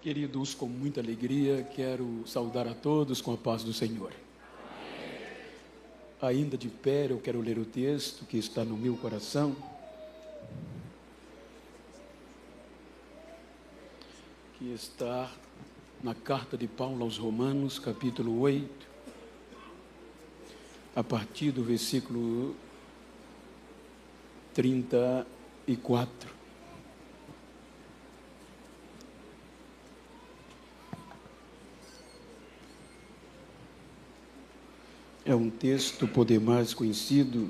Queridos, com muita alegria, quero saudar a todos com a paz do Senhor. Ainda de pé, eu quero ler o texto que está no meu coração, que está na carta de Paulo aos Romanos, capítulo 8, a partir do versículo 34. É um texto por demais conhecido,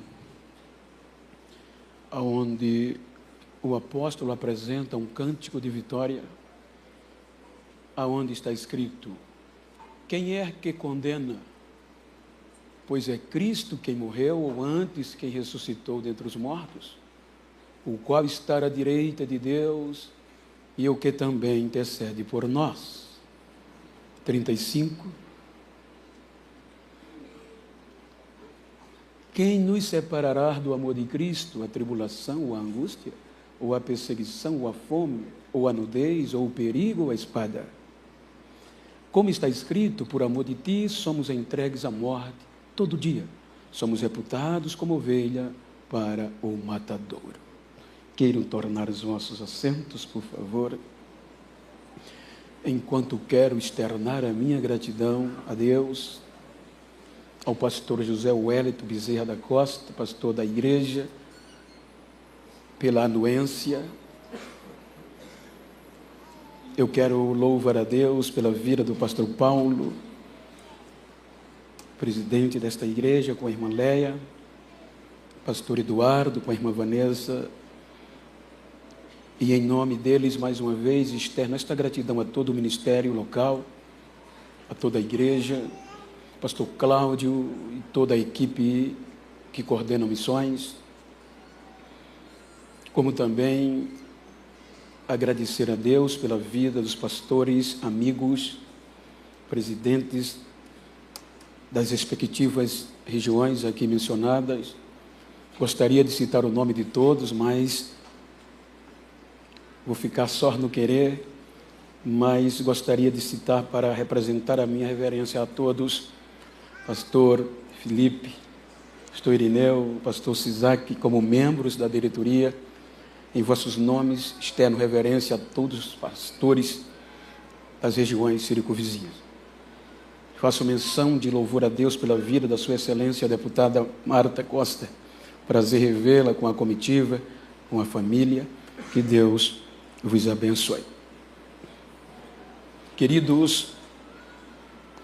onde o apóstolo apresenta um cântico de vitória, aonde está escrito: quem é que condena? Pois é Cristo quem morreu, ou antes quem ressuscitou dentre os mortos, o qual está à direita de Deus e o que também intercede por nós. 35. Quem nos separará do amor de Cristo? A tribulação, ou a angústia, ou a perseguição, ou a fome, ou a nudez, ou o perigo, ou a espada? Como está escrito, por amor de ti somos entregues à morte todo dia. Somos reputados como ovelha para o matadouro. Queiram tornar os vossos assentos, por favor. Enquanto quero externar a minha gratidão a Deus, ao pastor José Wellington Bezerra da Costa, pastor da igreja, pela anuência. Eu quero louvar a Deus pela vida do pastor Paulo, presidente desta igreja, com a irmã Leia, pastor Eduardo, com a irmã Vanessa, e em nome deles, mais uma vez, externo esta gratidão a todo o ministério local, a toda a igreja, pastor Cláudio e toda a equipe que coordena missões, como também agradecer a Deus pela vida dos pastores, amigos, presidentes das respectivas regiões aqui mencionadas. Gostaria de citar o nome de todos, mas vou ficar só no querer, mas gostaria de citar para representar a minha reverência a todos: pastor Felipe, pastor Irineu, pastor Sisac, como membros da diretoria, em vossos nomes, externo reverência a todos os pastores das regiões circunvizinhas. Faço menção de louvor a Deus pela vida da sua excelência, a deputada Marta Costa. Prazer revê-la com a comitiva, com a família. Que Deus vos abençoe. Queridos,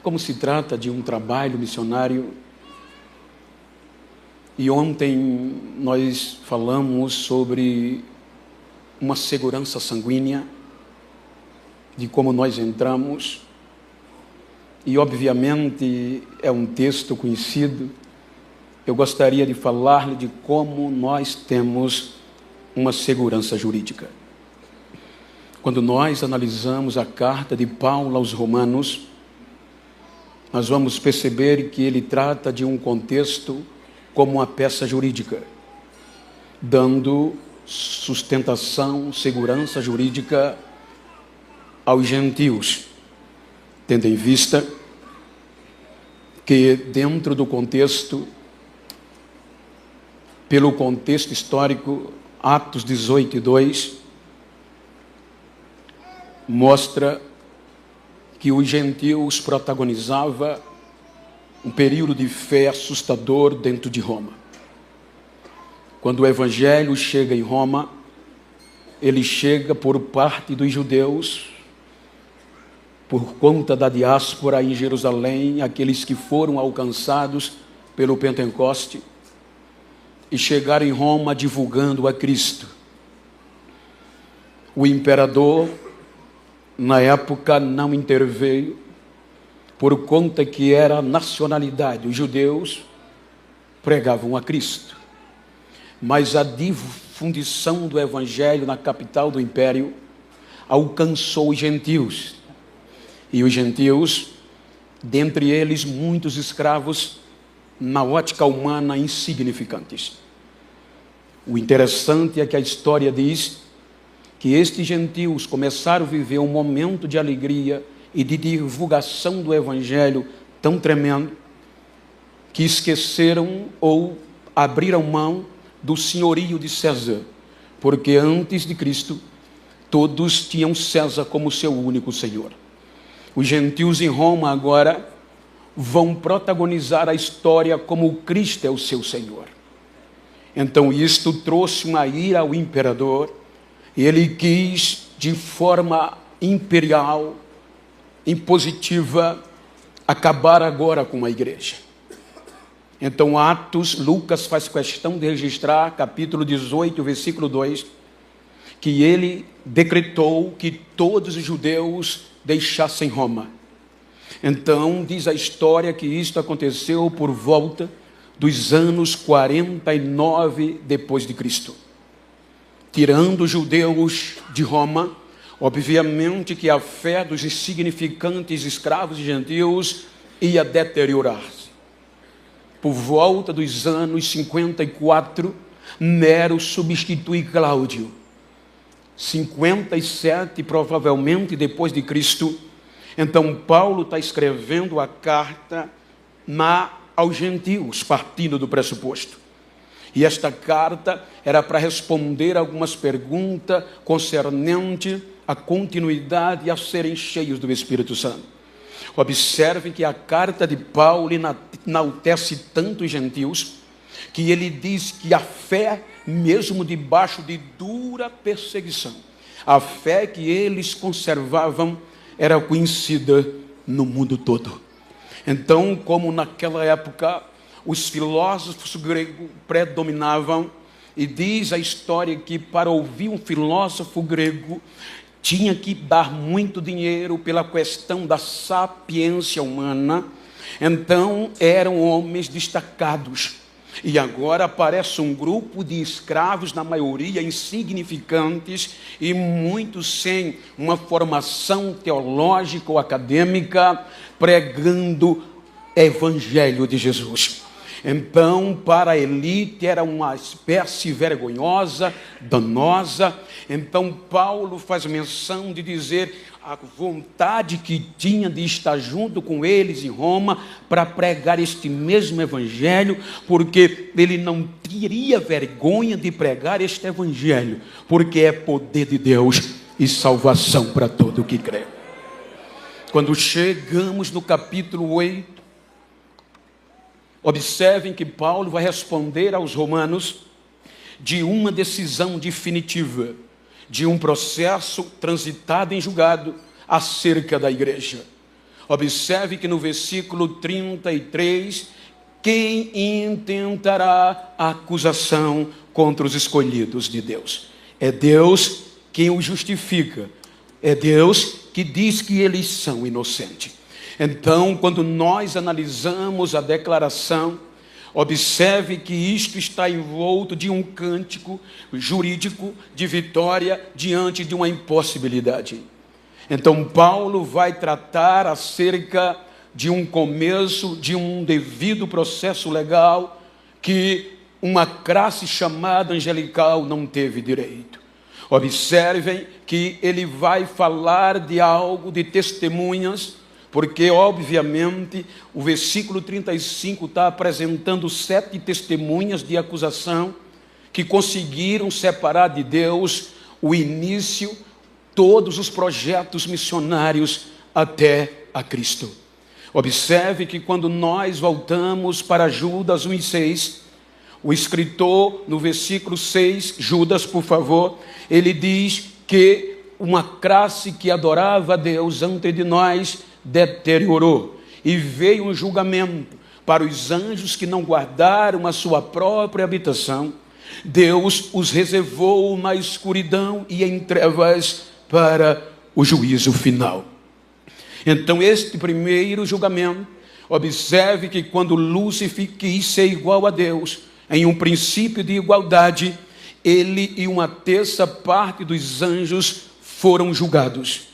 como se trata de um trabalho missionário, e ontem nós falamos sobre uma segurança sanguínea, de como nós entramos, e obviamente é um texto conhecido. Eu gostaria de falar de como nós temos uma segurança jurídica. Quando nós analisamos a carta de Paulo aos Romanos, nós vamos perceber que ele trata de um contexto como uma peça jurídica, dando sustentação, segurança jurídica aos gentios, tendo em vista que dentro do contexto, pelo contexto histórico, Atos 18:2, mostra que os gentios protagonizavam um período de fé assustador dentro de Roma. Quando o evangelho chega em Roma, ele chega por parte dos judeus, por conta da diáspora em Jerusalém, aqueles que foram alcançados pelo Pentecoste, e chegaram em Roma divulgando a Cristo. O imperador, na época, não interveio, por conta que era a nacionalidade. Os judeus pregavam a Cristo, mas a difundição do evangelho na capital do império alcançou os gentios, e os gentios, dentre eles muitos escravos, na ótica humana insignificantes. O interessante é que a história diz que estes gentios começaram a viver um momento de alegria e de divulgação do Evangelho tão tremendo, que esqueceram ou abriram mão do senhorio de César, porque antes de Cristo, todos tinham César como seu único senhor. Os gentios em Roma agora vão protagonizar a história como Cristo é o seu senhor. Então isto trouxe uma ira ao imperador, e ele quis, de forma imperial, impositiva, acabar agora com a igreja. Então Atos, Lucas faz questão de registrar, capítulo 18, versículo 2, que ele decretou que todos os judeus deixassem Roma. Então diz a história que isto aconteceu por volta dos anos 49 depois de Cristo. Tirando os judeus de Roma, obviamente que a fé dos insignificantes escravos e gentios ia deteriorar-se. Por volta dos anos 54, Nero substitui Cláudio. 57, provavelmente, depois de Cristo. Então, Paulo está escrevendo a carta aos gentios, partindo do pressuposto. E esta carta era para responder algumas perguntas concernentes à continuidade e a serem cheios do Espírito Santo. Observem que a carta de Paulo enaltece tanto os gentios, que ele diz que a fé, mesmo debaixo de dura perseguição, a fé que eles conservavam era conhecida no mundo todo. Então, como naquela época os filósofos gregos predominavam, e diz a história que para ouvir um filósofo grego tinha que dar muito dinheiro pela questão da sapiência humana. Então eram homens destacados. E agora aparece um grupo de escravos, na maioria insignificantes e muitos sem uma formação teológica ou acadêmica, pregando Evangelho de Jesus. Então, para a elite era uma espécie vergonhosa, danosa. Então, Paulo faz menção de dizer a vontade que tinha de estar junto com eles em Roma para pregar este mesmo evangelho, porque ele não teria vergonha de pregar este evangelho, porque é poder de Deus e salvação para todo o que crê. Quando chegamos no capítulo 8, observem que Paulo vai responder aos romanos de uma decisão definitiva, de um processo transitado em julgado acerca da igreja. Observe que no versículo 33, quem intentará a acusação contra os escolhidos de Deus? É Deus quem os justifica, é Deus que diz que eles são inocentes. Então, quando nós analisamos a declaração, observe que isto está envolto de um cântico jurídico de vitória diante de uma impossibilidade. Então, Paulo vai tratar acerca de um começo, de um devido processo legal que uma classe chamada angelical não teve direito. Observem que ele vai falar de algo, de testemunhas, porque, obviamente, o versículo 35 está apresentando 7 testemunhas de acusação que conseguiram separar de Deus o início, todos os projetos missionários até a Cristo. Observe que quando nós voltamos para Judas 1:6, o escritor, no versículo 6, Judas, por favor, ele diz que uma classe que adorava a Deus antes de nós deteriorou, e veio um julgamento para os anjos que não guardaram a sua própria habitação. Deus os reservou na escuridão e em trevas para o juízo final. Então, este primeiro julgamento, observe que quando Lúcifer quis ser igual a Deus, em um princípio de igualdade, ele e uma terça parte dos anjos foram julgados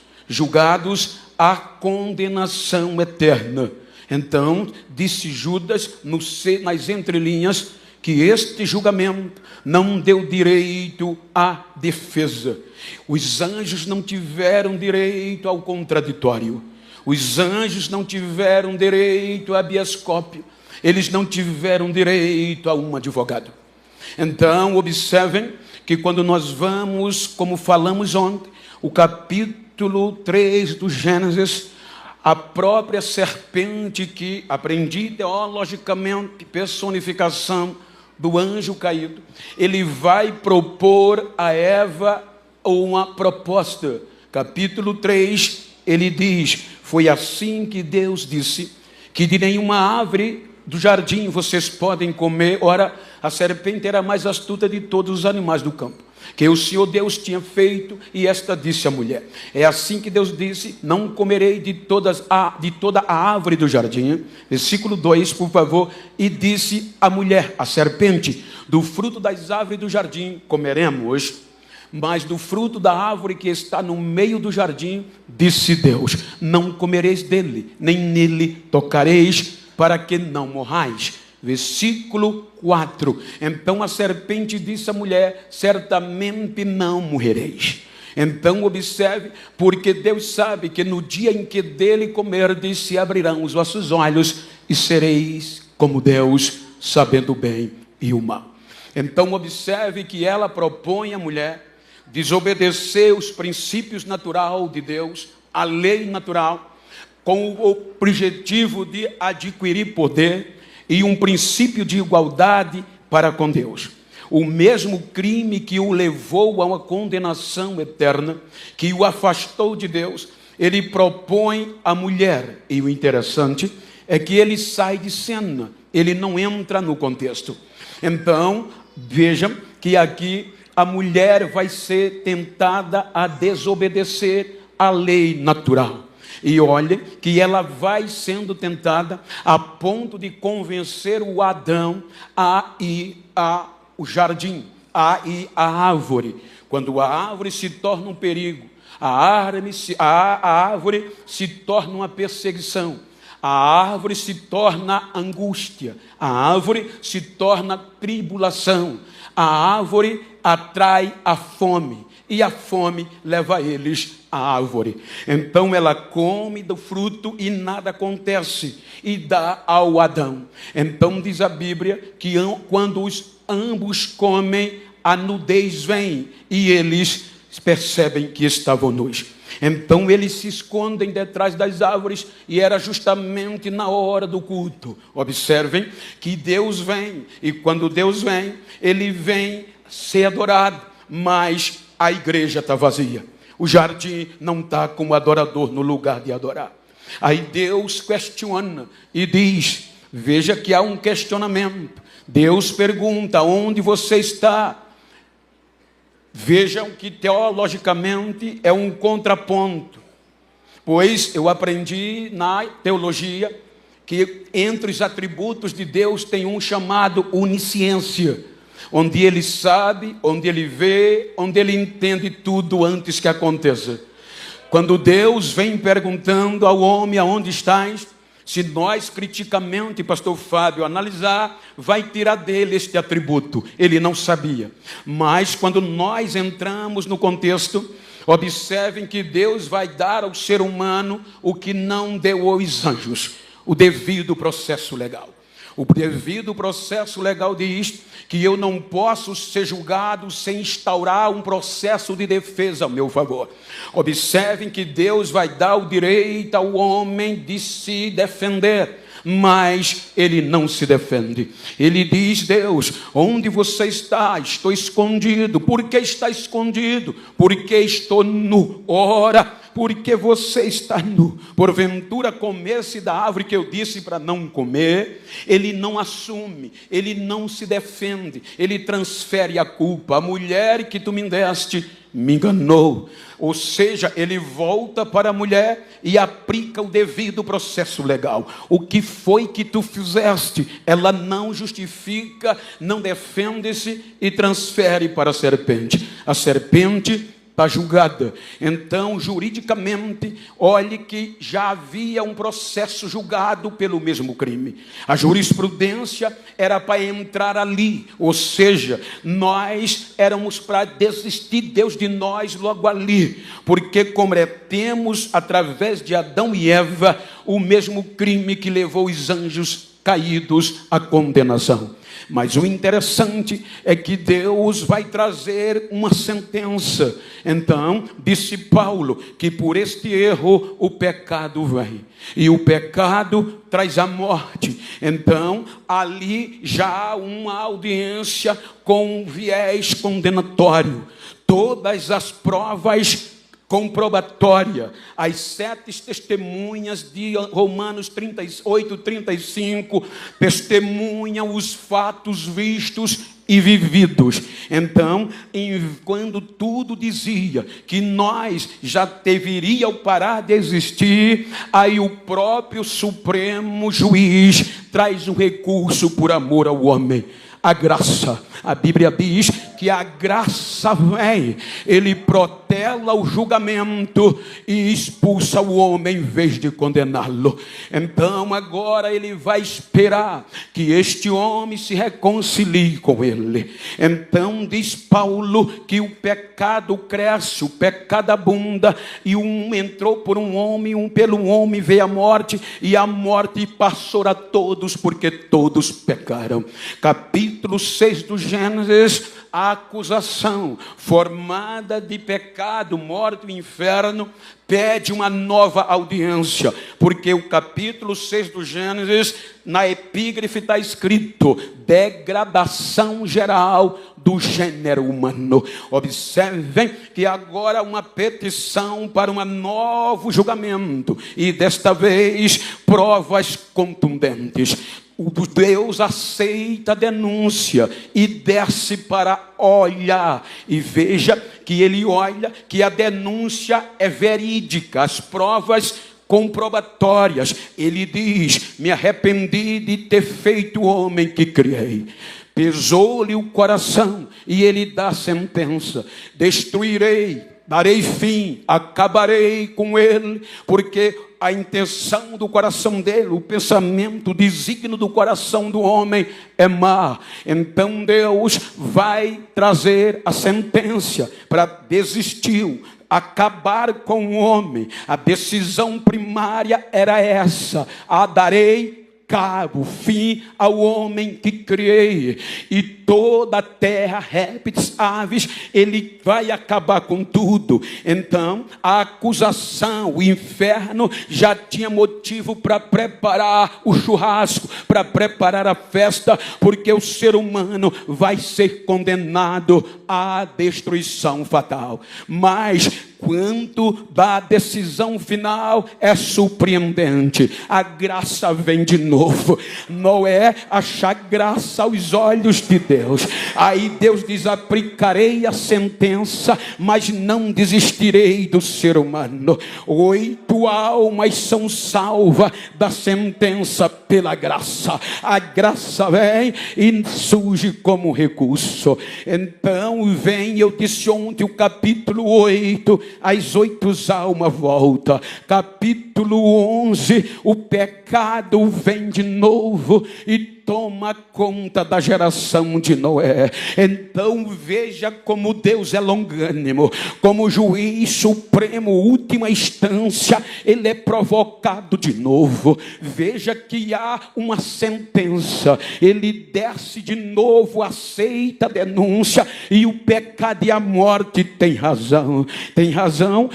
à condenação eterna. Então, disse Judas, nas entrelinhas, que este julgamento não deu direito à defesa. Os anjos não tiveram direito ao contraditório. Os anjos não tiveram direito a habeas corpus. Eles não tiveram direito a um advogado. Então, observem que quando nós vamos, como falamos ontem, o capítulo 3 do Gênesis, a própria serpente, que aprendi teologicamente, personificação do anjo caído, ele vai propor a Eva uma proposta. Capítulo 3, ele diz: foi assim que Deus disse que de nenhuma árvore do jardim vocês podem comer. Ora, a serpente era a mais astuta de todos os animais do campo, que o Senhor Deus tinha feito, e esta disse à mulher. É assim que Deus disse: não comerei de toda a árvore do jardim. Versículo 2, por favor. E disse a mulher, a serpente: do fruto das árvores do jardim comeremos, mas do fruto da árvore que está no meio do jardim, disse Deus, não comereis dele, nem nele tocareis, para que não morrais. Versículo 4. Então a serpente disse à mulher: certamente não morrereis. Então observe, porque Deus sabe que no dia em que dele comerdes, se abrirão os vossos olhos e sereis como Deus, sabendo o bem e o mal. Então observe que ela propõe à mulher desobedecer os princípios naturais de Deus, a lei natural, com o objetivo de adquirir poder e um princípio de igualdade para com Deus. O mesmo crime que o levou a uma condenação eterna, que o afastou de Deus, ele propõe à mulher. E o interessante é que ele sai de cena, ele não entra no contexto. Então, vejam que aqui a mulher vai ser tentada a desobedecer a lei natural. E olhem que ela vai sendo tentada a ponto de convencer o Adão a ir ao jardim, a ir à árvore. Quando a árvore se torna um perigo, a árvore se torna uma perseguição, a árvore se torna angústia, a árvore se torna tribulação, a árvore atrai a fome, e a fome leva eles à árvore. Então ela come do fruto e nada acontece, e dá ao Adão. Então diz a Bíblia que quando ambos comem, a nudez vem, e eles percebem que estavam nus. Então eles se escondem detrás das árvores, e era justamente na hora do culto. Observem que Deus vem, e quando Deus vem, ele vem ser adorado, mas a igreja está vazia. O jardim não está com o adorador no lugar de adorar. Aí Deus questiona e diz, veja que há um questionamento. Deus pergunta: onde você está? Vejam que teologicamente é um contraponto, pois eu aprendi na teologia que entre os atributos de Deus tem um chamado onisciência, onde ele sabe, onde ele vê, onde ele entende tudo antes que aconteça. Quando Deus vem perguntando ao homem: aonde estás? Se nós criticamente, pastor Fábio, analisar, vai tirar dele este atributo. Ele não sabia. Mas quando nós entramos no contexto, observem que Deus vai dar ao ser humano o que não deu aos anjos: o devido processo legal. O devido processo legal diz que eu não posso ser julgado sem instaurar um processo de defesa ao meu favor. Observem que Deus vai dar o direito ao homem de se defender, mas ele não se defende. Ele diz: Deus, onde você está? Estou escondido. Por que está escondido? Porque estou nu. Ora, porque você está nu. Porventura comesse da árvore que eu disse para não comer? Ele não assume, ele não se defende, ele transfere a culpa. A mulher que tu me deste me enganou. Ou seja, ele volta para a mulher e aplica o devido processo legal. O que foi que tu fizeste? Ela não justifica, não defende-se e transfere para a serpente. A serpente está julgada. Então, juridicamente, olhe que já havia um processo julgado pelo mesmo crime. A jurisprudência era para entrar ali, ou seja, nós éramos para desistir Deus de nós logo ali, porque cometemos através de Adão e Eva o mesmo crime que levou os anjos caídos à condenação. Mas o interessante é que Deus vai trazer uma sentença. Então, disse Paulo que por este erro o pecado vem. E o pecado traz a morte. Então, ali já há uma audiência com viés condenatório. Todas as provas comprobatória, as 7 testemunhas de Romanos 38, 35, testemunham os fatos vistos e vividos. Então, quando tudo dizia que nós já deveríamos parar de existir, aí o próprio Supremo Juiz traz um recurso por amor ao homem. A graça, a Bíblia diz que a graça vem, ele protela o julgamento e expulsa o homem em vez de condená-lo. Então agora ele vai esperar que este homem se reconcilie com ele. Então diz Paulo que o pecado cresce, o pecado abunda, e um entrou por um homem, um pelo homem veio a morte, e a morte passou a todos, porque todos pecaram. Capítulo 6 do Gênesis, a acusação formada de pecado, morte e inferno pede uma nova audiência, porque o capítulo 6 do Gênesis, na epígrafe está escrito degradação geral do gênero humano. Observem que agora uma petição para um novo julgamento, e desta vez provas contundentes. O Deus aceita a denúncia e desce para olhar. E veja que ele olha que a denúncia é verídica, as provas comprobatórias. Ele diz: me arrependi de ter feito o homem que criei. Pesou-lhe o coração e ele dá sentença: destruirei, darei fim, acabarei com ele, porque a intenção do coração dele, o pensamento, o desígnio do coração do homem é má. Então Deus vai trazer a sentença para desistir, acabar com o homem. A decisão primária era essa: darei cabo, fim ao homem que criei, e toda a terra, répteis, aves, ele vai acabar com tudo. Então a acusação, o inferno já tinha motivo para preparar o churrasco, para preparar a festa, porque o ser humano vai ser condenado à destruição fatal. Mas quanto da decisão final é surpreendente. A graça vem de novo. Noé acha graça aos olhos de Deus. Aí Deus diz: aplicarei a sentença, mas não desistirei do ser humano. 8 almas são salvas da sentença pela graça. A graça vem e surge como recurso. Então vem, eu disse ontem, o capítulo 8, as 8 almas voltam. Capítulo 11, o pecado vem de novo e toma conta da geração de Noé. Então veja como Deus é longânimo, como juiz supremo, última instância, ele é provocado de novo. Veja que há uma sentença, ele desce de novo, aceita a denúncia, e o pecado e a morte tem razão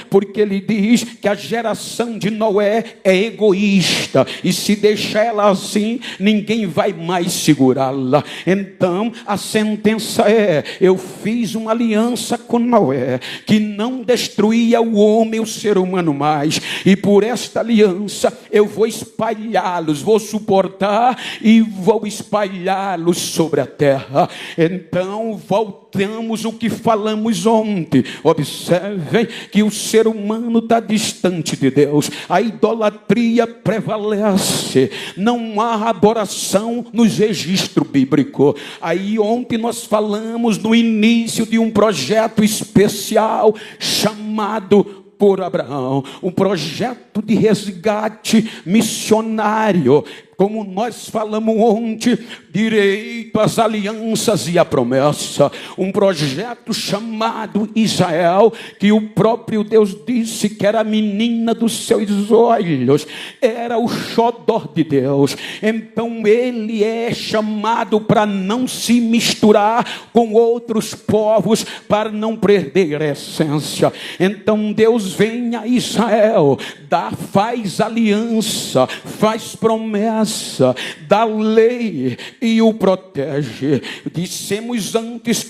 porque ele diz que a geração de Noé é egoísta, e se deixar ela assim, ninguém vai mais segurá-la. Então a sentença é: eu fiz uma aliança com Noé, que não destruía o homem, o ser humano mais, e por esta aliança eu vou espalhá-los, vou suportar e vou espalhá-los sobre a terra. Então voltamos o que falamos ontem. Observem que o ser humano está distante de Deus, a idolatria prevalece, não há adoração nos registros bíblicos. Aí ontem nós falamos no início de um projeto especial chamado por Abraão, um projeto de resgate missionário. Como nós falamos ontem, direito às alianças e à promessa. Um projeto chamado Israel, que o próprio Deus disse que era a menina dos seus olhos, era o xodó de Deus. Então ele é chamado para não se misturar com outros povos, para não perder a essência. Então Deus vem a Israel, faz aliança, faz promessa, da lei e o protege. Dissemos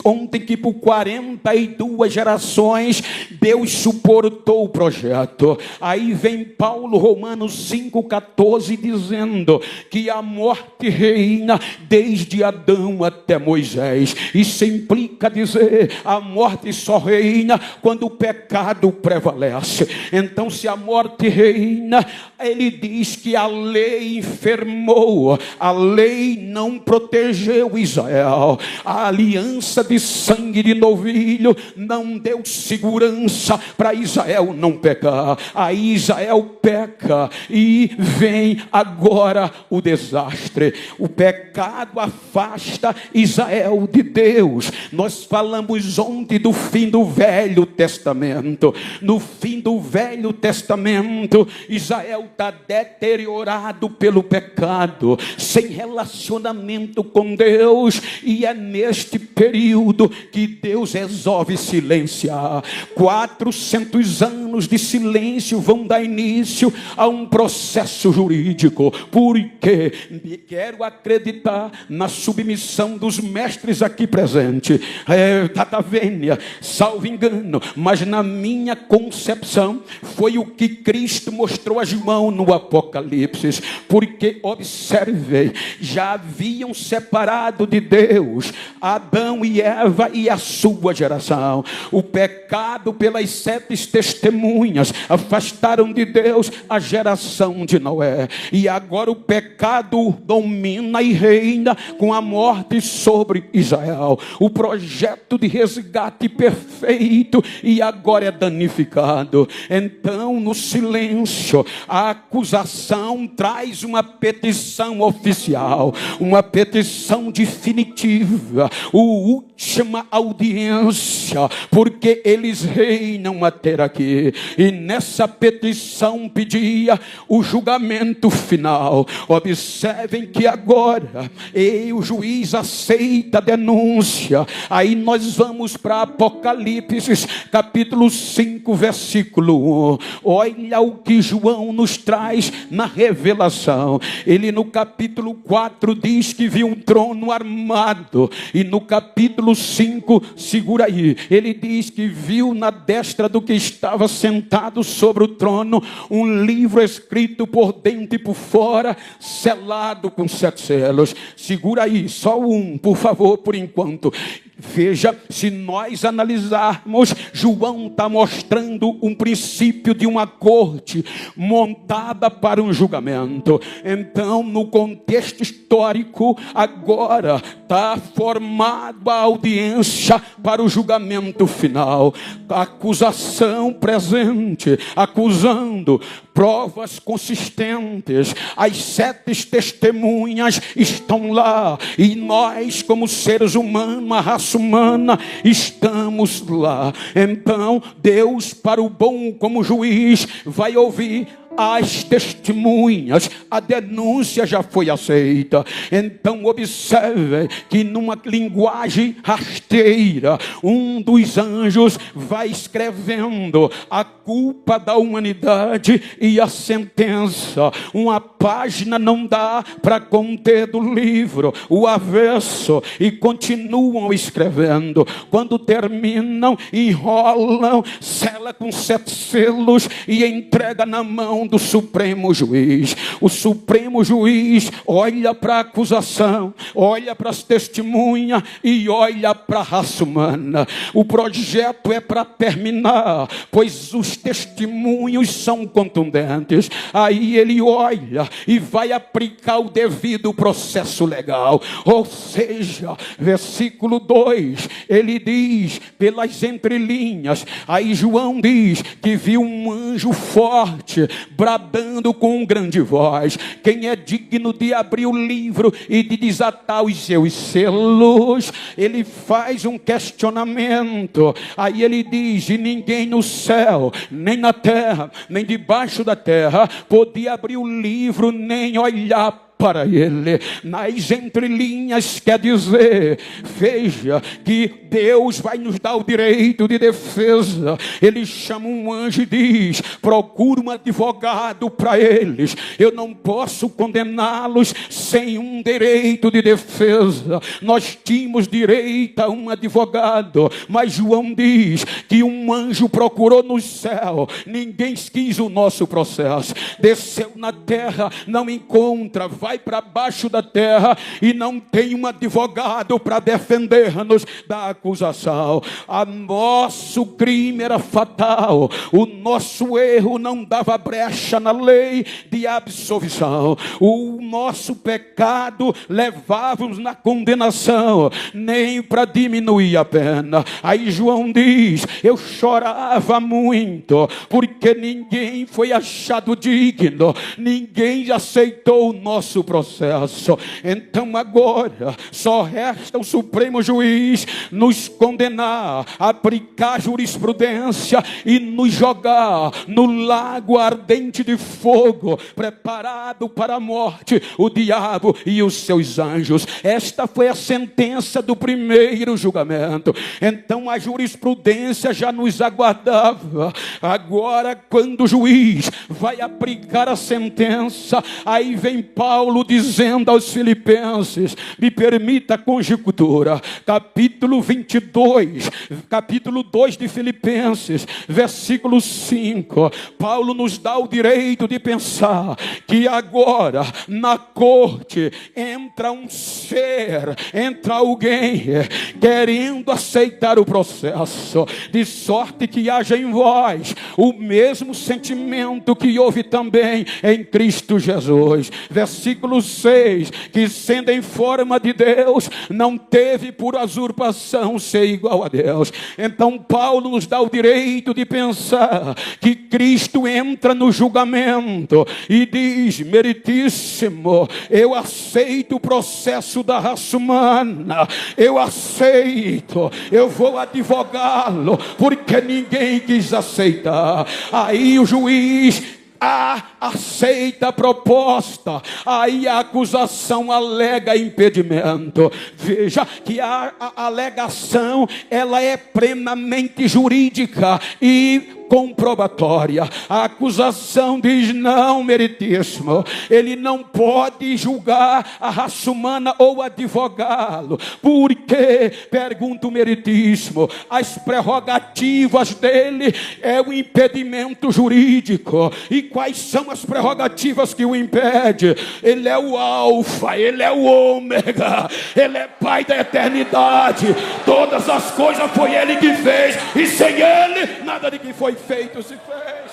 ontem que por 42 gerações Deus suportou o projeto. Aí vem Paulo, Romanos 5,14, dizendo que a morte reina desde Adão até Moisés. Isso implica dizer, a morte só reina quando o pecado prevalece. Então, se a morte reina, ele diz que a lei enfermou, a lei não protegeu Israel, a aliança de sangue de novilho não deu segurança para Israel não pecar. Aí Israel peca e vem agora o desastre. O pecado afasta Israel de Deus. Nós falamos ontem do fim do Velho Testamento. No fim do Velho Testamento, Israel está deteriorado pelo pecado, sem relacionamento com Deus, e é neste período que Deus resolve silenciar. 400 anos de silêncio vão dar início a um processo jurídico, porque quero acreditar na submissão dos mestres aqui presentes. Tata Vênia, salvo engano, mas na minha concepção foi o que Cristo mostrou a João no Apocalipse, porque observem, já haviam separado de Deus Adão e Eva e a sua geração. O pecado pelas 7 testemunhas afastaram de Deus a geração de Noé, e agora o pecado domina e reina com a morte sobre Israel. O projeto de resgate perfeito e agora é danificado. Então, no silêncio, a acusação traz uma petição oficial, uma petição definitiva, última audiência, porque eles reinam até aqui. E nessa petição pedia o julgamento final. Observem que agora o juiz aceita a denúncia. Aí nós vamos para Apocalipse capítulo 5, versículo 1. Olha o que João nos traz na revelação. Ele no capítulo 4 diz que viu um trono armado, e no capítulo 5, segura aí, ele diz que viu na destra do que estava sentado sobre o trono um livro escrito por dentro e por fora, selado com 7 selos. Segura aí, só um, por favor, por enquanto. Veja, se nós analisarmos, João está mostrando um princípio de uma corte montada para um julgamento. Então, no contexto histórico, agora está formada a audiência para o julgamento final. A acusação presente, acusando, provas consistentes. As 7 testemunhas estão lá, e nós, como seres humanos, a raça humana, estamos lá. Então Deus, para o bom como juiz, vai ouvir as testemunhas, a denúncia já foi aceita. Então observe que numa linguagem rasteira, um dos anjos vai escrevendo a culpa da humanidade e a sentença. Uma página não dá para conter do livro, o avesso, e continuam escrevendo. Quando terminam, enrolam, sela com 7 selos e entrega na mão mão do Supremo Juiz. O Supremo Juiz olha para a acusação, olha para as testemunhas e olha para a raça humana. O projeto é para terminar, pois os testemunhos são contundentes. Aí ele olha e vai aplicar o devido processo legal. Ou seja, versículo 2, ele diz, pelas entrelinhas, aí João diz que viu um anjo forte, bradando com grande voz: quem é digno de abrir o livro e de desatar os seus selos? Ele faz um questionamento, aí ele diz: e ninguém no céu, nem na terra, nem debaixo da terra, podia abrir o livro, nem olhar para ele. Nas entrelinhas quer dizer, veja, que Deus vai nos dar o direito de defesa. Ele chama um anjo e diz: procura um advogado para eles. Eu não posso condená-los sem um direito de defesa. Nós tínhamos direito a um advogado, mas João diz que um anjo procurou no céu, ninguém quis o nosso processo. Desceu na terra, não encontra, vai para baixo da terra e não tem um advogado para defender-nos da acusação. O nosso crime era fatal, o nosso erro não dava brecha na lei de absolvição, o nosso pecado levava-nos na condenação, nem para diminuir a pena. Aí João diz: eu chorava muito, porque ninguém foi achado digno, ninguém aceitou o nosso processo. Então agora só resta o Supremo Juiz nos condenar, aplicar jurisprudência e nos jogar no lago ardente de fogo, preparado para a morte, o diabo e os seus anjos. Esta foi a sentença do primeiro julgamento. Então a jurisprudência já nos aguardava. Agora, quando o juiz vai aplicar a sentença, aí vem Paulo dizendo aos filipenses, me permita a conjectura, capítulo 22, capítulo 2 de Filipenses, versículo 5, Paulo nos dá o direito de pensar que agora na corte entra um ser, entra alguém querendo aceitar o processo, de sorte que haja em vós o mesmo sentimento que houve também em Cristo Jesus. Versículo 6, que sendo em forma de Deus, não teve por usurpação ser igual a Deus. Então Paulo nos dá o direito de pensar que Cristo entra no julgamento e diz: meritíssimo, eu aceito o processo da raça humana, eu aceito, eu vou advogá-lo, porque ninguém quis aceitar. Aí o juiz aceita a proposta, aí a acusação alega impedimento. Veja que a alegação, ela é plenamente jurídica e comprobatória. A acusação diz: não, meritíssimo, ele não pode julgar a raça humana ou advogá-lo, porque, pergunta o meritíssimo, as prerrogativas dele é o impedimento jurídico. E quais são as prerrogativas que o impede? Ele é o alfa, ele é o ômega, ele é pai da eternidade, todas as coisas foi ele que fez, e sem ele nada de que foi feito se fez.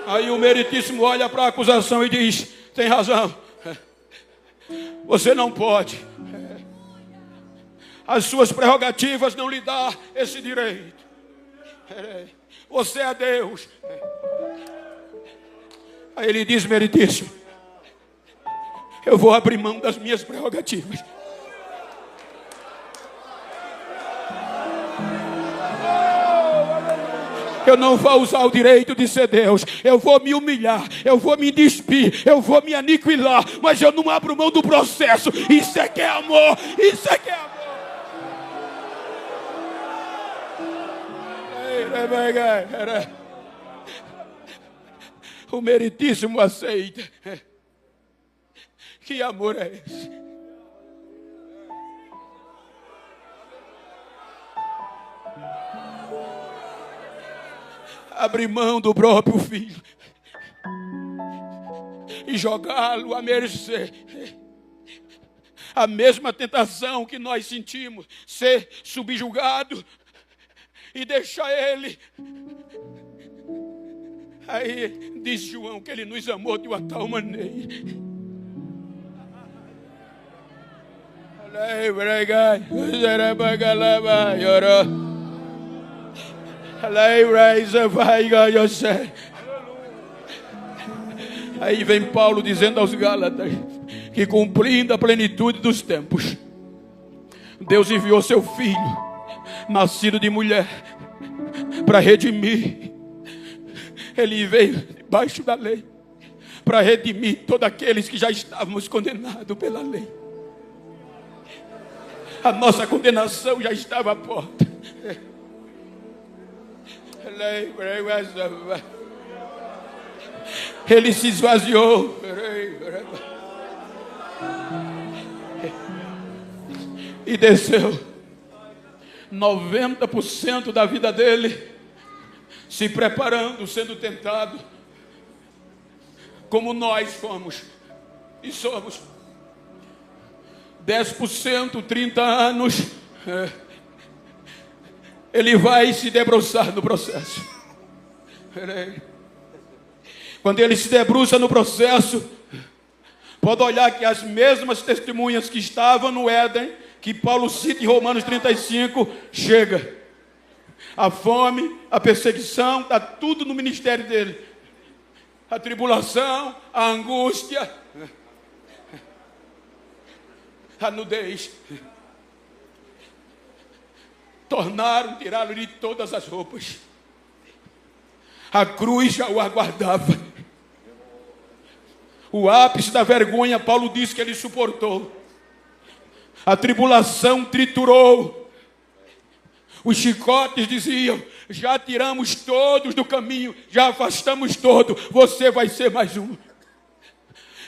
Aí o meritíssimo olha para a acusação e diz: tem razão, você não pode, as suas prerrogativas não lhe dão esse direito, você é Deus. Aí ele diz: meritíssimo, eu vou abrir mão das minhas prerrogativas. Eu não vou usar o direito de ser Deus. Eu vou me humilhar, eu vou me despir, eu vou me aniquilar, mas eu não abro mão do processo. Isso é que é amor, isso é que é amor. O meritíssimo aceita. Que amor é esse? abrir mão do próprio filho e jogá-lo à mercê. A mesma tentação que nós sentimos, ser subjugado e deixar ele. Aí diz João que ele nos amou de uma tal maneira. Aí vem Paulo dizendo aos Gálatas que, cumprindo a plenitude dos tempos, Deus enviou seu filho, nascido de mulher, para redimir. Ele veio debaixo da lei para redimir todos aqueles que já estávamos condenados pela lei. A nossa condenação já estava à porta. Ele se esvaziou e desceu 90% da vida dele se preparando, sendo tentado, como nós fomos e somos. 10%, 30 anos, ele vai se debruçar no processo. Quando ele se debruça no processo, pode olhar que as mesmas testemunhas que estavam no Éden, que Paulo cita em Romanos 35, chega. A fome, a perseguição, está tudo no ministério dele. A tribulação, a angústia, a nudez. Tiraram de todas as roupas. A cruz já o aguardava. O ápice da vergonha, Paulo diz que ele suportou. A tribulação triturou. Os chicotes diziam: já tiramos todos do caminho, já afastamos todos, você vai ser mais um.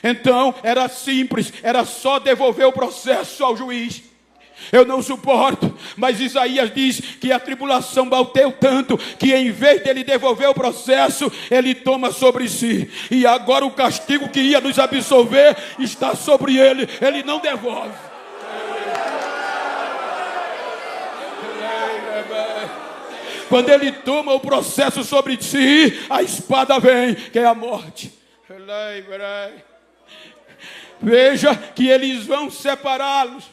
Então era simples, era só devolver o processo ao juiz. Eu não suporto, mas Isaías diz que a tribulação bateu tanto que em vez dele devolver o processo, ele toma sobre si. E agora o castigo que ia nos absolver está sobre ele, ele não devolve. Quando ele toma o processo sobre si, a espada vem, que é a morte. Veja que eles vão separá-los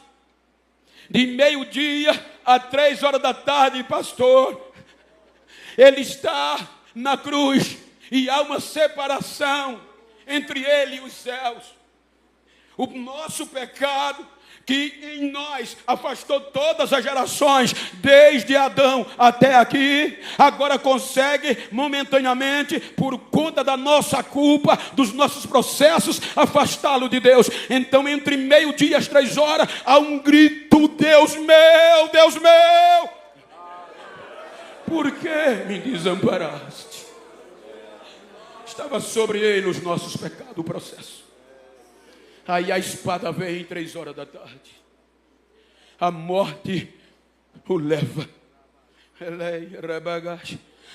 de 12:00 a 3h da tarde, pastor. Ele está na cruz e há uma separação entre ele e os céus. O nosso pecado, que em nós afastou todas as gerações, desde Adão até aqui, agora consegue momentaneamente, por conta da nossa culpa, dos nossos processos, afastá-lo de Deus. Então entre 12:00 às 3h, há um grito: Deus meu, por que me desamparaste? Estava sobre ele os nossos pecados, o processo. Aí a espada vem 3h da tarde. A morte o leva.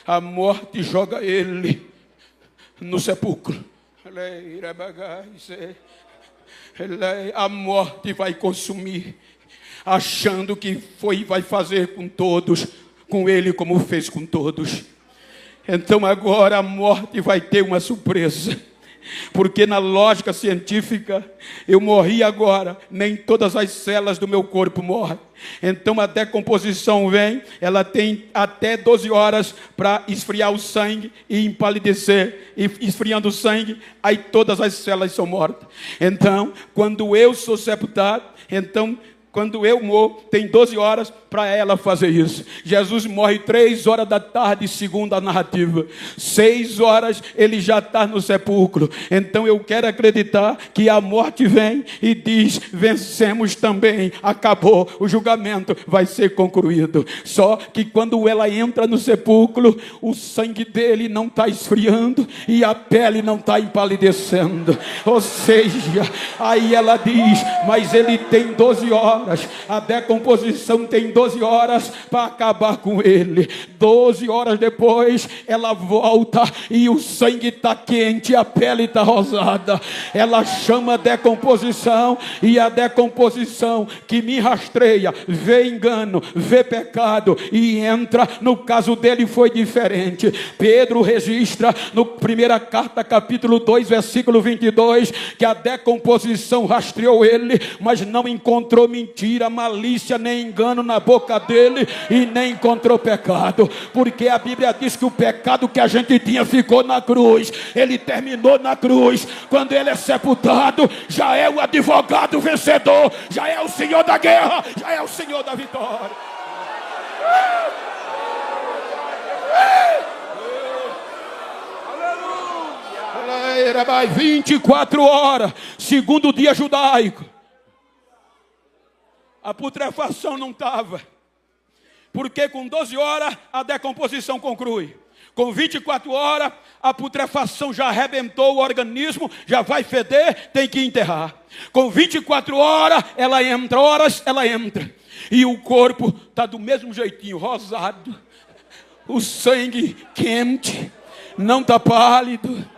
A morte joga ele no sepulcro. A morte vai consumir, achando que vai fazer com todos, com ele como fez com todos. Então agora a morte vai ter uma surpresa. Porque na lógica científica, eu morri agora, nem todas as células do meu corpo morrem. Então a decomposição vem, ela tem até 12 horas para esfriar o sangue e empalidecer. E esfriando o sangue, aí todas as células são mortas. Então, quando eu sou sepultado, quando eu morro, tem 12 horas para ela fazer isso. Jesus morre 3h da tarde, segundo a narrativa. 6h ele já está no sepulcro. Então eu quero acreditar que a morte vem e diz: vencemos também, acabou, o julgamento vai ser concluído. Só que quando ela entra no sepulcro, o sangue dele não está esfriando e a pele não está empalidecendo. Ou seja, aí ela diz: mas ele tem 12 horas horas. A decomposição tem 12 horas para acabar com ele. 12 horas depois, ela volta e o sangue está quente, a pele está rosada. Ela chama a decomposição, e a decomposição que me rastreia, vê engano, vê pecado e entra. No caso dele foi diferente. Pedro registra no primeira carta, capítulo 2, versículo 22, que a decomposição rastreou ele, mas não encontrou mentira, malícia, nem engano na boca dele, e nem encontrou pecado, porque a Bíblia diz que o pecado que a gente tinha ficou na cruz. Ele terminou na cruz. Quando ele é sepultado, já é o advogado vencedor, já é o Senhor da guerra, já é o Senhor da vitória. 24 horas, segundo dia judaico, a putrefação não estava, porque com 12 horas a decomposição conclui. Com 24 horas a putrefação já arrebentou o organismo, já vai feder, tem que enterrar. Com 24 horas ela entra, e o corpo está do mesmo jeitinho, rosado, o sangue quente, não está pálido.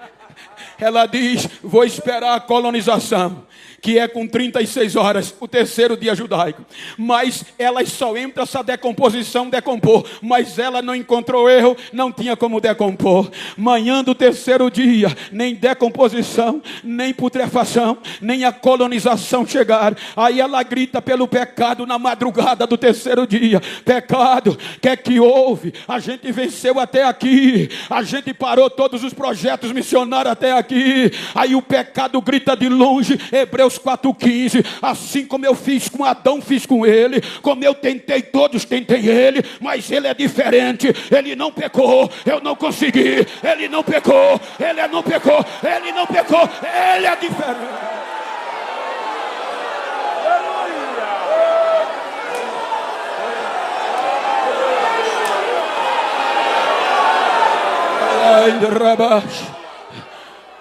Ela diz: vou esperar a colonização, que é com 36 horas, o terceiro dia judaico. Mas ela só entra se a decomposição decompor. Mas ela não encontrou erro, não tinha como decompor. Manhã do terceiro dia, nem decomposição, nem putrefação, nem a colonização chegaram. Aí ela grita pelo pecado na madrugada do terceiro dia: pecado, que é que houve? A gente venceu até aqui, a gente parou todos os projetos missionários até aqui. Aí o pecado grita de longe, Hebreus 4,15: assim como eu fiz com Adão, fiz com ele. Como eu tentei todos, tentei ele, mas ele é diferente. Ele não pecou, eu não consegui. Ele não pecou, ele não pecou, ele não pecou, ele é diferente.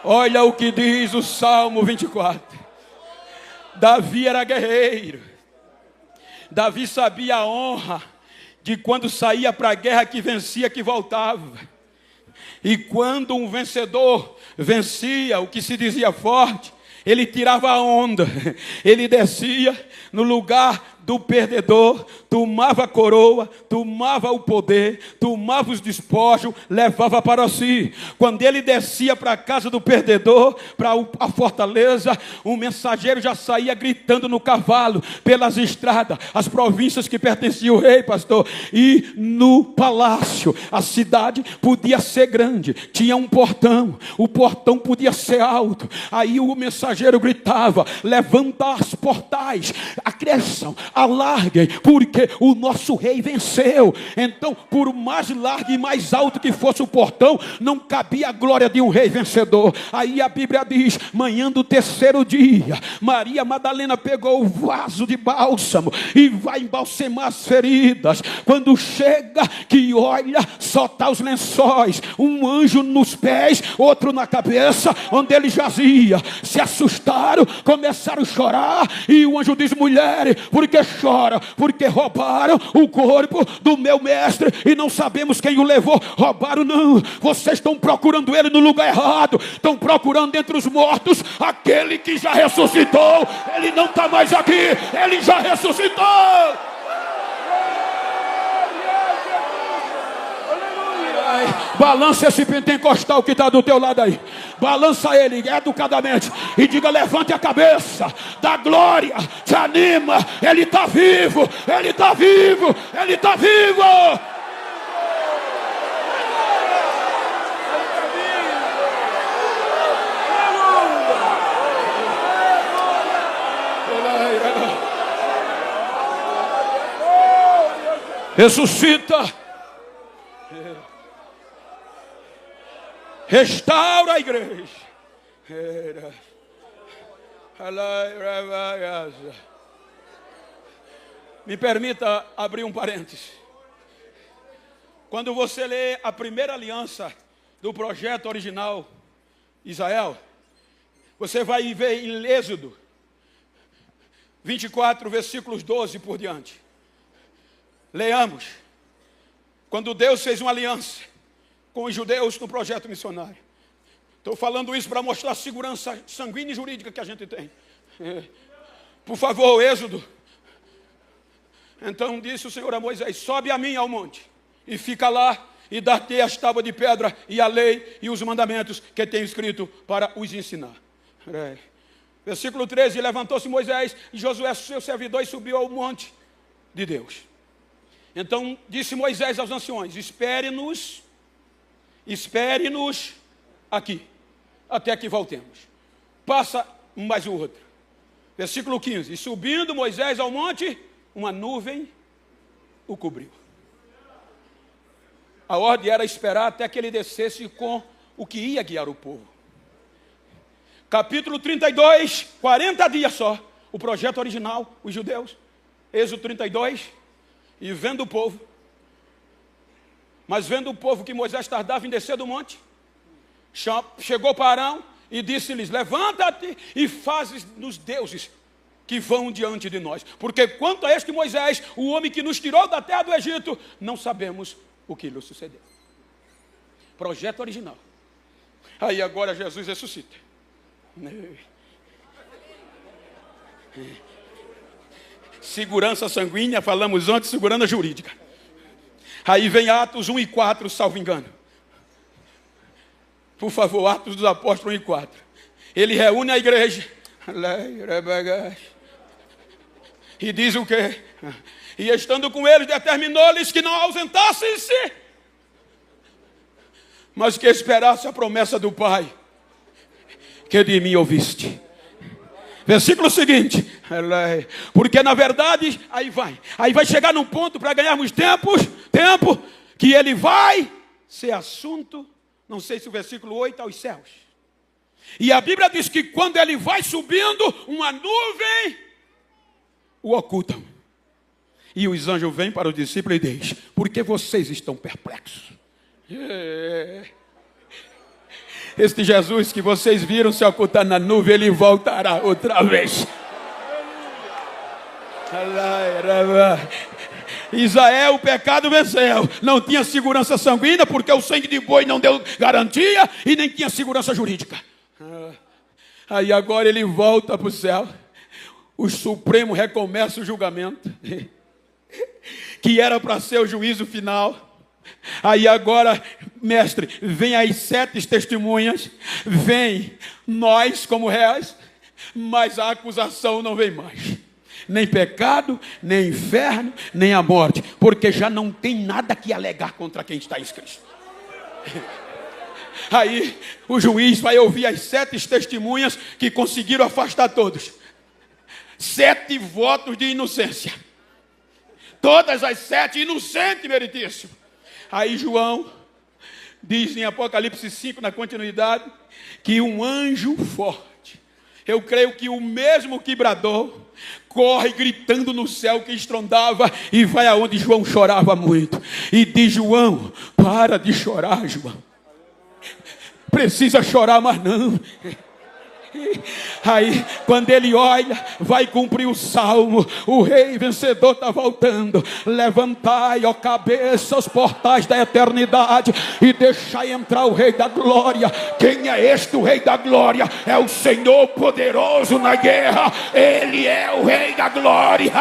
Olha o que diz o Salmo 24. Davi era guerreiro. Davi sabia a honra de quando saía para a guerra, que vencia, que voltava. E quando um vencedor vencia, o que se dizia forte, ele tirava a onda. Ele descia no lugar do perdedor, tomava a coroa, tomava o poder, tomava os despojos, levava para si. Quando ele descia para a casa do perdedor, para a fortaleza, um mensageiro já saía gritando no cavalo, pelas estradas, as províncias que pertenciam ao rei, pastor. E no palácio, a cidade podia ser grande, tinha um portão, o portão podia ser alto. Aí o mensageiro gritava: levanta as portais, acresçam, alarguem, porque o nosso rei venceu. Então, por mais largo e mais alto que fosse o portão, não cabia a glória de um rei vencedor. Aí a Bíblia diz: manhã do terceiro dia, Maria Madalena pegou o vaso de bálsamo e vai embalsamar as feridas. Quando chega, que olha, só está os lençóis, um anjo nos pés, outro na cabeça, onde ele jazia. Se assustaram, começaram a chorar, e o anjo diz: mulher, por que chora? Porque roubaram o corpo do meu mestre e não sabemos quem o levou. Roubaram não, vocês estão procurando ele no lugar errado. Estão procurando entre os mortos aquele que já ressuscitou. Ele não está mais aqui, ele já ressuscitou. Balança esse pentecostal que está do teu lado aí. Balança ele educadamente e diga: levante a cabeça, dá glória, te anima. Ele está vivo, ele está vivo, ele está vivo. Ressuscita. Restaura a igreja. Me permita abrir um parênteses. Quando você lê a primeira aliança do projeto original Israel, você vai ver em Êxodo 24, versículos 12 por diante. Leamos. Quando Deus fez uma aliança com os judeus no projeto missionário. Estou falando isso para mostrar a segurança sanguínea e jurídica que a gente tem. Por favor, Êxodo. Então disse o Senhor a Moisés: sobe a mim ao monte, e fica lá, e dar-te as tábuas de pedra, e a lei, e os mandamentos que tenho escrito para os ensinar. Versículo 13, levantou-se Moisés, e Josué, seu servidor, e subiu ao monte de Deus. Então disse Moisés aos anciões: espere-nos aqui, até que voltemos. Passa mais o outro. Versículo 15, e subindo Moisés ao monte, uma nuvem o cobriu. A ordem era esperar até que ele descesse com o que ia guiar o povo. Capítulo 32, 40 dias só. O projeto original, os judeus. Êxodo 32, e vendo o povo. Mas vendo o povo que Moisés tardava em descer do monte, chegou para Arão e disse-lhes: levanta-te e fazes-nos deuses que vão diante de nós. Porque quanto a este Moisés, o homem que nos tirou da terra do Egito, não sabemos o que lhe sucedeu. Projeto original. Aí agora Jesus ressuscita. Segurança sanguínea, falamos antes, segurança jurídica. Aí vem Atos 1 e 4, salvo engano. Por favor, Atos dos Apóstolos 1 e 4. Ele reúne a igreja. E diz o quê? E estando com eles, determinou-lhes que não ausentassem-se, mas que esperasse a promessa do Pai, que de mim ouviste. Versículo seguinte. Porque na verdade, aí vai chegar num ponto para ganharmos tempo, que ele vai ser assunto, não sei se o versículo 8, aos céus. E a Bíblia diz que quando ele vai subindo, uma nuvem o ocultam. E os anjos vêm para os discípulos e dizem: por que vocês estão perplexos? Este Jesus que vocês viram se ocultar na nuvem, ele voltará outra vez. Israel, o pecado venceu. Não tinha segurança sanguínea, porque o sangue de boi não deu garantia, e nem tinha segurança jurídica. Aí agora ele volta para o céu. O Supremo recomeça o julgamento, que era para ser o juízo final. Aí agora, mestre, vem as 7 testemunhas, vem nós como réus, mas a acusação não vem mais. Nem pecado, nem inferno, nem a morte, porque já não tem nada que alegar contra quem está em Cristo. Aí o juiz vai ouvir as 7 testemunhas que conseguiram afastar todos. 7 votos de inocência. Todas as 7 inocentes, meritíssimo. Aí João diz em Apocalipse 5, na continuidade, que um anjo forte, eu creio que o mesmo que bradou, corre gritando no céu que estrondava, e vai aonde João chorava muito, e diz: João, para de chorar, João. Precisa chorar, mas não. Aí, quando ele olha, vai cumprir o salmo. O rei vencedor está voltando. Levantai, ó cabeça, os portais da eternidade, e deixai entrar o rei da glória. Quem é este, o rei da glória? É o Senhor poderoso na guerra. Ele é o rei da glória.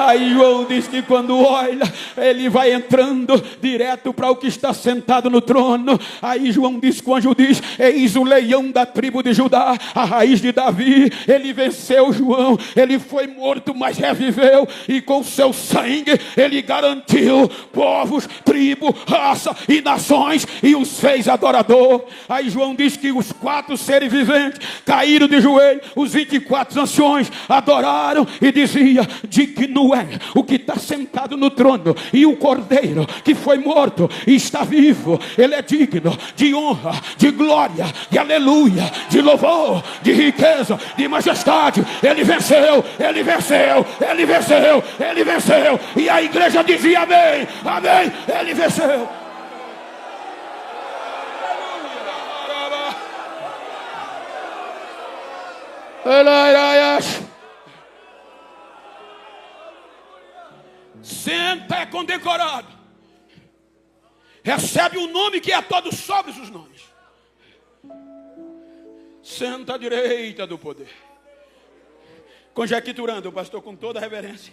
Aí João diz que quando olha, ele vai entrando direto para o que está sentado no trono. Aí João diz que o anjo diz: eis o leão da tribo de Judá, a raiz de Davi. Ele venceu João, ele foi morto, mas reviveu, e com seu sangue ele garantiu povos, tribo, raça e nações, e os fez adorador. Aí João diz que os 4 seres viventes caíram de joelho, os 24 anciões adoraram e dizia: digno é o que está sentado no trono e o cordeiro que foi morto e está vivo. Ele é digno de honra, de glória, de aleluia, de louvor, de riqueza, de majestade. Ele venceu, ele venceu, ele venceu, ele venceu. E a igreja dizia amém, amém. Ele venceu. Aleluia. Senta é condecorado. Recebe um nome que é todo sobre os nomes. Senta à direita do poder. Conjecturando, o pastor, com toda a reverência,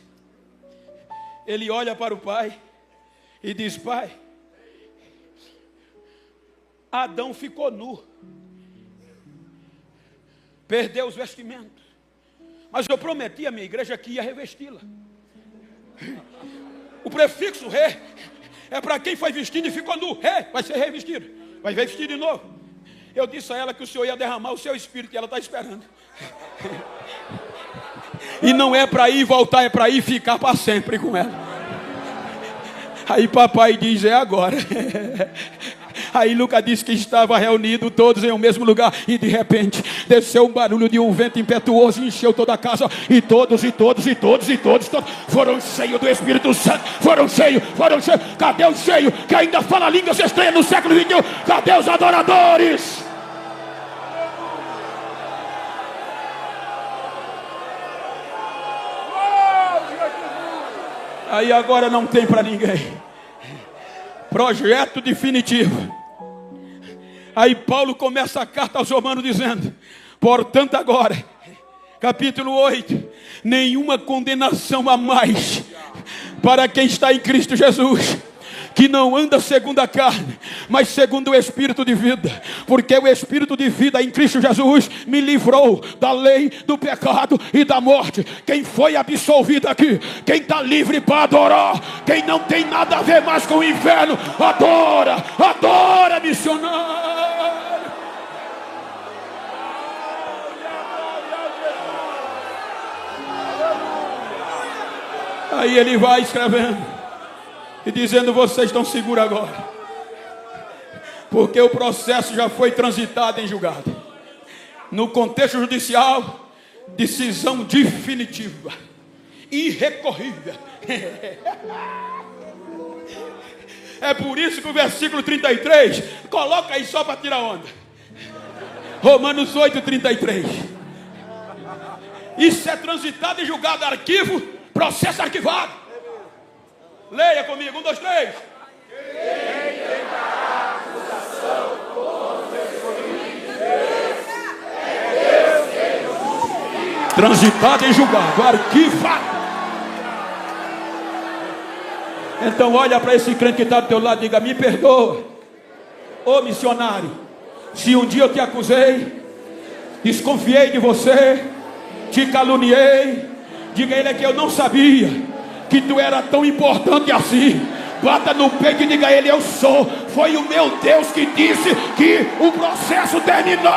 ele olha para o pai e diz: pai, Adão ficou nu, perdeu os vestimentos, mas eu prometi à minha igreja que ia revesti-la. O prefixo re é para quem foi vestido e ficou nu. Re vai ser revestido, vai vestir de novo. Eu disse a ela que o Senhor ia derramar o seu espírito e ela está esperando. E não é para ir voltar, é para ir ficar para sempre com ela. Aí papai diz: é agora. Aí Lucas disse que estava reunido todos em um mesmo lugar, e de repente desceu um barulho de um vento impetuoso e encheu toda a casa, e todos foram cheios do Espírito Santo. Foram cheios. Cadê o cheio que ainda fala línguas estranhas no século XXI? Cadê os adoradores? Aí agora não tem para ninguém. Projeto definitivo. Aí Paulo começa a carta aos Romanos dizendo: portanto agora, capítulo 8, nenhuma condenação a mais para quem está em Cristo Jesus, que não anda segundo a carne, mas segundo o Espírito de vida. Porque o Espírito de vida em Cristo Jesus me livrou da lei, do pecado e da morte. Quem foi absolvido aqui? Quem está livre para adorar? Quem não tem nada a ver mais com o inferno? Adora, missionário. Aí ele vai escrevendo e dizendo: vocês estão seguros agora, porque o processo já foi transitado em julgado. No contexto judicial, decisão definitiva, irrecorrível. É por isso que o versículo 33, coloca aí só para tirar onda. Romanos 8:33. Isso é transitado e julgado, arquivo, processo arquivado. Leia comigo, 1, 2, 3. Quem tentará acusação contra os escolhidos de Deus? É Deus quem nos justifica. Transitado e julgado, arquivado. Então olha para esse crente que está do teu lado e diga: me perdoa, ô missionário, se um dia eu te acusei, desconfiei de você, te caluniei. Diga a ele que eu não sabia que tu era tão importante assim. Bata no peito e diga a ele: eu sou. Foi o meu Deus que disse que o processo terminou.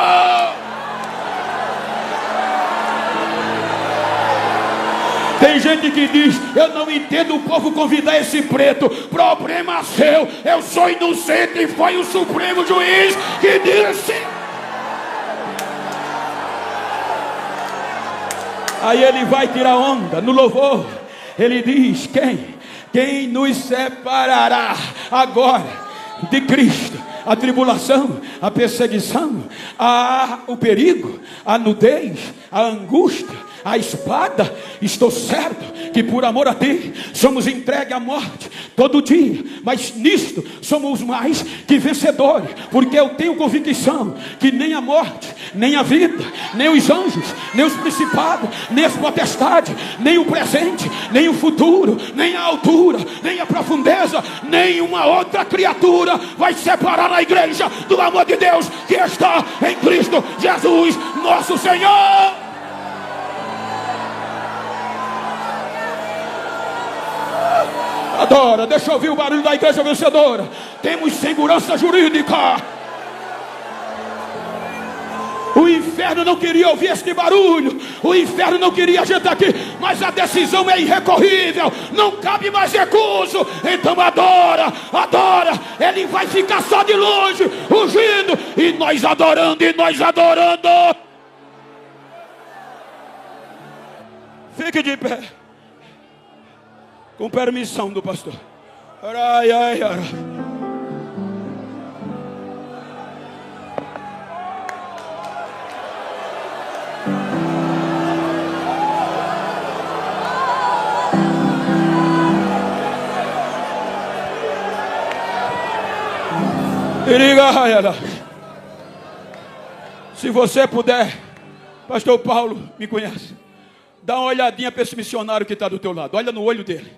Tem gente que diz: eu não entendo o povo convidar esse preto. Problema seu, eu sou inocente e foi o Supremo Juiz que disse. Aí ele vai tirar onda no louvor. Ele diz: quem nos separará agora de Cristo? A tribulação, a perseguição, o perigo, a nudez, a angústia, a espada. Estou certo que por amor a ti somos entregues à morte todo dia, mas nisto somos mais que vencedores, porque eu tenho convicção que nem a morte, nem a vida, nem os anjos, nem os principados, nem as potestades, nem o presente, nem o futuro, nem a altura, nem a profundeza, nenhuma outra criatura vai separar a igreja do amor de Deus que está em Cristo Jesus, nosso Senhor. Adora, deixa eu ouvir o barulho da igreja vencedora. Temos segurança jurídica. O inferno não queria ouvir este barulho. O inferno não queria a gente aqui. Mas a decisão é irrecorrível. Não cabe mais recuso. Então adora. Ele vai ficar só de longe, rugindo. E nós adorando. Fique de pé. Com permissão do pastor. Ai. Se você puder, pastor Paulo me conhece, dá uma olhadinha para esse missionário que está do teu lado. Olha no olho dele.